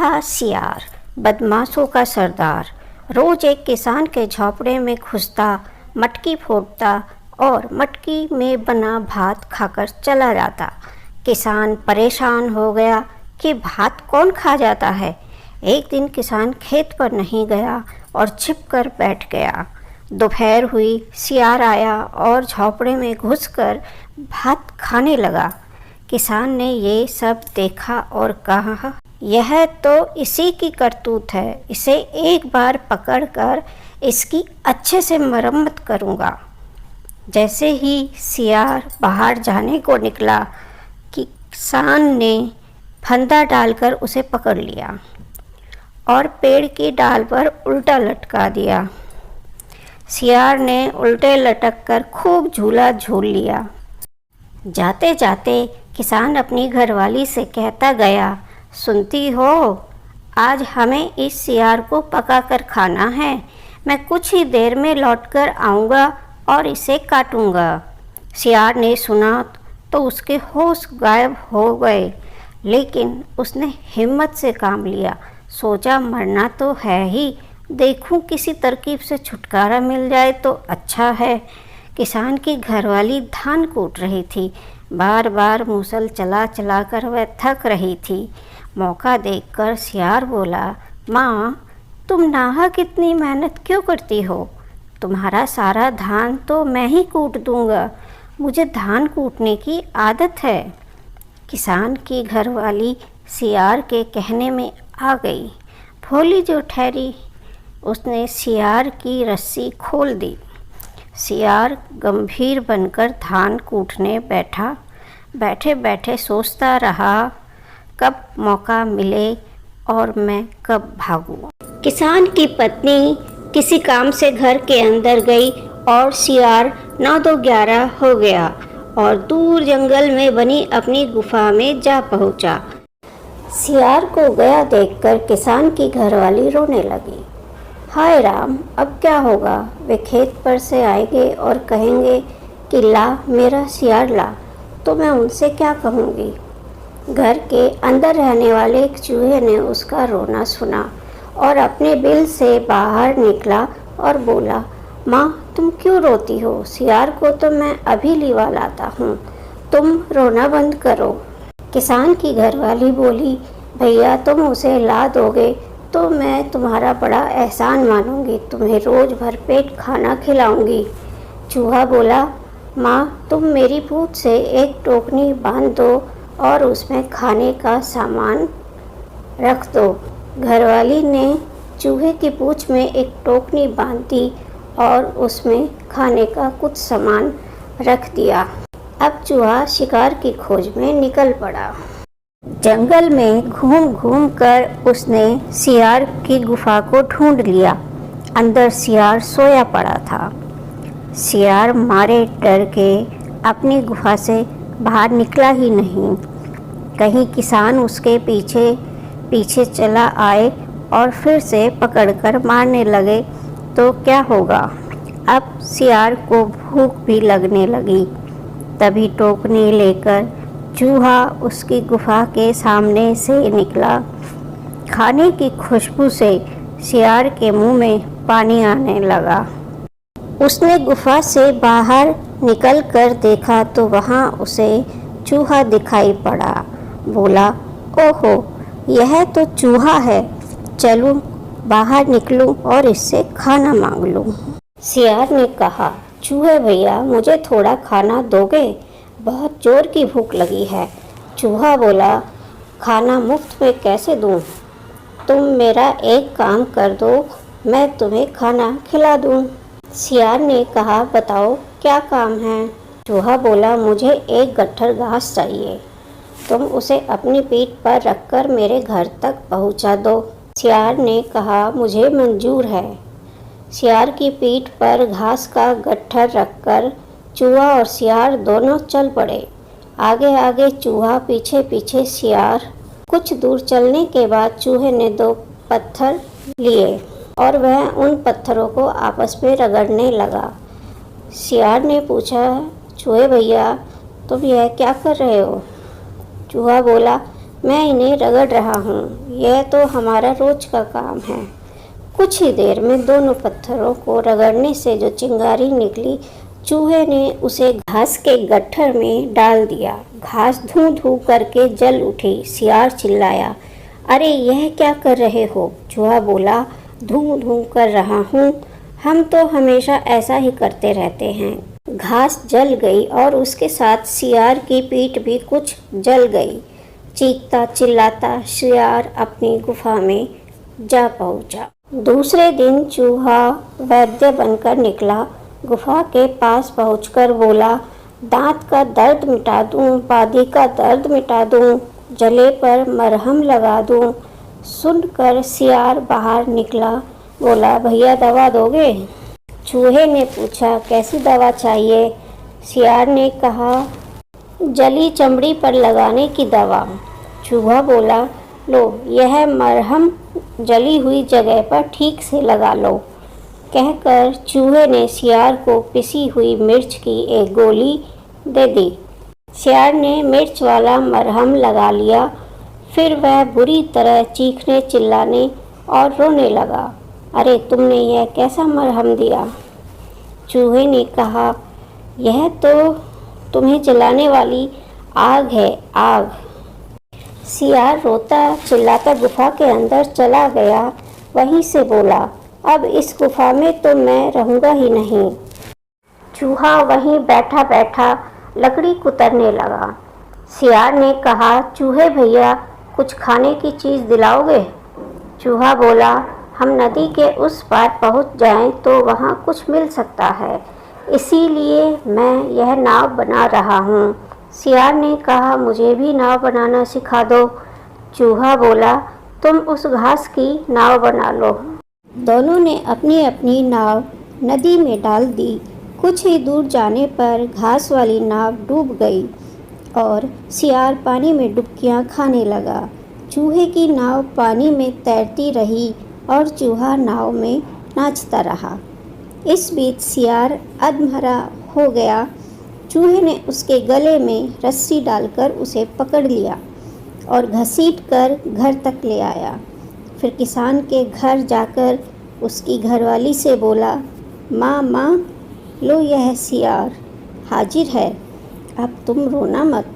था सियार, बदमाशों का सरदार। रोज एक किसान के झोंपड़े में घुसता, मटकी फोड़ता और मटकी में बना भात खाकर चला जाता। किसान परेशान हो गया कि भात कौन खा जाता है। एक दिन किसान खेत पर नहीं गया और छिपकर बैठ गया। दोपहर हुई, सियार आया और झोंपड़े में घुसकर भात खाने लगा। किसान ने ये सब देखा और कहा, यह तो इसी की करतूत है, इसे एक बार पकड़कर इसकी अच्छे से मरम्मत करूँगा। जैसे ही सियार बाहर जाने को निकला, किसान ने फंदा डालकर उसे पकड़ लिया और पेड़ की डाल पर उल्टा लटका दिया। सियार ने उल्टे लटक कर खूब झूला झूल लिया। जाते जाते किसान अपनी घरवाली से कहता गया, सुनती हो, आज हमें इस सियार को पकाकर खाना है। मैं कुछ ही देर में लौटकर आऊँगा और इसे काटूँगा। सियार ने सुना तो उसके होश गायब हो गए, लेकिन उसने हिम्मत से काम लिया। सोचा मरना तो है ही, देखूं किसी तरकीब से छुटकारा मिल जाए तो अच्छा है। किसान की घरवाली धान कूट रही थी। बार बार मूसल चला चला कर वह थक रही थी। मौका देखकर सियार बोला, माँ, तुम नाहक इतनी मेहनत क्यों करती हो? तुम्हारा सारा धान तो मैं ही कूट दूँगा। मुझे धान कूटने की आदत है। किसान की घरवाली सियार के कहने में आ गई। भोली जो ठहरी, उसने सियार की रस्सी खोल दी। सियार गंभीर बनकर धान कूटने बैठा। बैठे बैठे सोचता रहा, कब मौका मिले और मैं कब भागूं। किसान की पत्नी किसी काम से घर के अंदर गई और सियार 9-2-11 हो गया और दूर जंगल में बनी अपनी गुफा में जा पहुंचा। सियार को गया देखकर किसान की घरवाली रोने लगी। हाय राम, अब क्या होगा? वे खेत पर से आएंगे और कहेंगे कि ला मेरा सियार ला, तो मैं उनसे क्या कहूँगी? घर के अंदर रहने वाले एक चूहे ने उसका रोना सुना और अपने बिल से बाहर निकला और बोला, माँ, तुम क्यों रोती हो? सियार को तो मैं अभी लिवा लाता हूँ, तुम रोना बंद करो। किसान की घरवाली बोली, भैया, तुम उसे ला दोगे तो मैं तुम्हारा बड़ा एहसान मानूंगी, तुम्हें रोज़ भरपेट खाना खिलाऊंगी। चूहा बोला, माँ, तुम मेरी पूँछ से एक टोकनी बांध दो और उसमें खाने का सामान रख दो। घरवाली ने चूहे की पूँछ में एक टोकनी बांध दी और उसमें खाने का कुछ सामान रख दिया। अब चूहा शिकार की खोज में निकल पड़ा। जंगल में घूम घूम कर उसने सियार की गुफा को ढूंढ लिया। अंदर सियार सोया पड़ा था। सियार मारे डर के अपनी गुफा से बाहर निकला ही नहीं। कहीं किसान उसके पीछे पीछे चला आए और फिर से पकड़कर मारने लगे तो क्या होगा? अब सियार को भूख भी लगने लगी। तभी टोकनी लेकर चूहा उसकी गुफा के सामने से निकला। खाने की खुशबू से सियार के मुंह में पानी आने लगा। उसने गुफा से बाहर निकल कर देखा तो वहाँ उसे चूहा दिखाई पड़ा। बोला, ओहो, यह तो चूहा है, चलूं बाहर निकलूं और इससे खाना मांग लूं। सियार ने कहा, चूहे भैया, मुझे थोड़ा खाना दोगे? बहुत जोर की भूख लगी है। चूहा बोला, खाना मुफ्त में कैसे दूं? तुम मेरा एक काम कर दो, मैं तुम्हें खाना खिला दूं। सियार ने कहा, बताओ क्या काम है? चूहा बोला, मुझे एक गट्ठर घास चाहिए, तुम उसे अपनी पीठ पर रखकर मेरे घर तक पहुंचा दो। सियार ने कहा, मुझे मंजूर है। सियार की पीठ पर घास का गट्ठर रखकर चूहा और सियार दोनों चल पड़े। आगे आगे चूहा, पीछे पीछे सियार। कुछ दूर चलने के बाद चूहे ने 2 पत्थर लिए और वह उन पत्थरों को आपस में रगड़ने लगा। सियार ने पूछा, चूहे भैया, तुम यह क्या कर रहे हो? चूहा बोला, मैं इन्हें रगड़ रहा हूँ, यह तो हमारा रोज का काम है। कुछ ही देर में दोनों पत्थरों को रगड़ने से जो चिंगारी निकली, चूहे ने उसे घास के गट्ठर में डाल दिया। घास धू धू करके जल उठी। सियार चिल्लाया, अरे यह क्या कर रहे हो? चूहा बोला, धू धू कर रहा हूँ, हम तो हमेशा ऐसा ही करते रहते हैं। घास जल गई और उसके साथ सियार की पीठ भी कुछ जल गई। चीखता चिल्लाता सियार अपनी गुफा में जा पहुंचा। दूसरे दिन चूहा वैद्य बनकर निकला। गुफा के पास पहुंचकर बोला, दांत का दर्द मिटा दूं, बादी का दर्द मिटा दूं, जले पर मरहम लगा दूं। सुनकर सियार बाहर निकला। बोला, भैया दवा दोगे? चूहे ने पूछा, कैसी दवा चाहिए? सियार ने कहा, जली चमड़ी पर लगाने की दवा। चूहा बोला, लो यह मरहम जली हुई जगह पर ठीक से लगा लो। कहकर चूहे ने सियार को पिसी हुई मिर्च की एक गोली दे दी। सियार ने मिर्च वाला मरहम लगा लिया। फिर वह बुरी तरह चीखने चिल्लाने और रोने लगा। अरे तुमने यह कैसा मरहम दिया? चूहे ने कहा, यह तो तुम्हें जलाने वाली आग है, आग। सियार रोता चिल्लाता गुफा के अंदर चला गया। वहीं से बोला, अब इस गुफा में तो मैं रहूँगा ही नहीं। चूहा वहीं बैठा बैठा लकड़ी कुतरने लगा। सियार ने कहा, चूहे भैया कुछ खाने की चीज़ दिलाओगे? चूहा बोला, हम नदी के उस पार पहुंच जाएं तो वहां कुछ मिल सकता है, इसीलिए मैं यह नाव बना रहा हूं। सियार ने कहा, मुझे भी नाव बनाना सिखा दो। चूहा बोला, तुम उस घास की नाव बना लो। दोनों ने अपनी अपनी नाव नदी में डाल दी। कुछ ही दूर जाने पर घास वाली नाव डूब गई और सियार पानी में डुबकियां खाने लगा। चूहे की नाव पानी में तैरती रही और चूहा नाव में नाचता रहा। इस बीच सियार अधमरा हो गया। चूहे ने उसके गले में रस्सी डालकर उसे पकड़ लिया और घसीट कर घर तक ले आया। फिर किसान के घर जाकर उसकी घरवाली से बोला, माँ माँ, लो यह सियार हाजिर है, अब तुम रोना मत।